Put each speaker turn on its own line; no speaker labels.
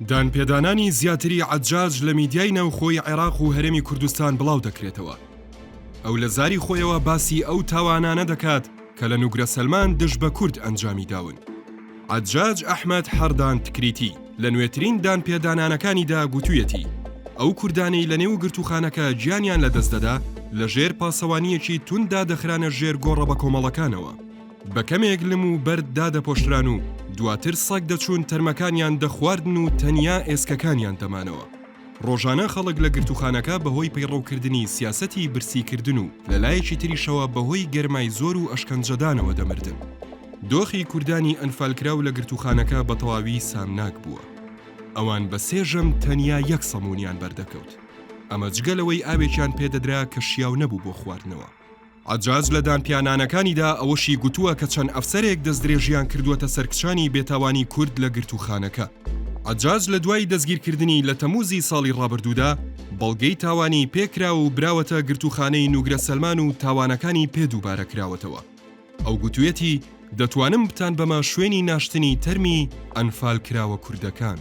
دانپێدانانی زیاتری عەجاج لە میدیای ناوخۆی عێراق و هەرێمی کوردستان بڵاو دەکرێتەوە. ئەو لە زاری خۆیەوە باسی ئەو تاوانانە دەکات کە لە نوگرە سەلمان دژ بە کورد ئەنجامی داون. عەجاج ئەحمەد حەردان تکریتی لە نوێترین دانپێدانانەکانیدا گوتوویەتی ئەو کوردانەی لە نێو گرتوخانەکە گیانیان لەدەستدەدا لە ژێر پاسەوانیەکی توندا دەخرانە ژێر گۆڕە بە کۆمەڵەکانەوە. بە کەمێک لم و بەرد دادەپۆشران و دواتر سەگ دەچوون تەرمەکانیان دەخواردن و تەنیا ئێسکەکانیان دەمانەوە. ڕۆژانە خەڵک لە گرتوخانەکە بەهۆی پەیڕەوکردنی سیاسەتی برسیکردن و لەلایەکی تریشەوە بەهۆی گەرمای زۆر و ئەشکەنجەدانەوە دەمردن. دۆخی کوردانی ئەنفالکراو لە گرتوخانەکە بە تەواوی سامناک بووە. ئەوان بە سێژەم تەنیا یەک سەمونیان بەردەکەوت. ئەمە جگەلەوەی ئاوێکیان پێدەدرا کە شیاو نەبوو بۆ خواردنەوە. عەجاج لە دانپیانانەکانیدا ئەوەشی گوتووە کە چەند ئەفسەرێک دەستدرێژیان کردووەتە سەرکچانی بێتاوانی کورد لە گرتوخانەکە. عەجاج لە دوای دەستگیرکردنی لە تەمووزی ساڵی ڕابردوودا بەڵگەی تاوانی پێکرا و براوەتە گرتوخانەی نوگرە سەلمان و تاوانەکانی پێ دووبارە کراوەتەوە. ئەو گوتوویەتی دەتوانم بتان بەمە شوێنی ناشتنی تەرمی ئەنفال کراوە کوردەکان.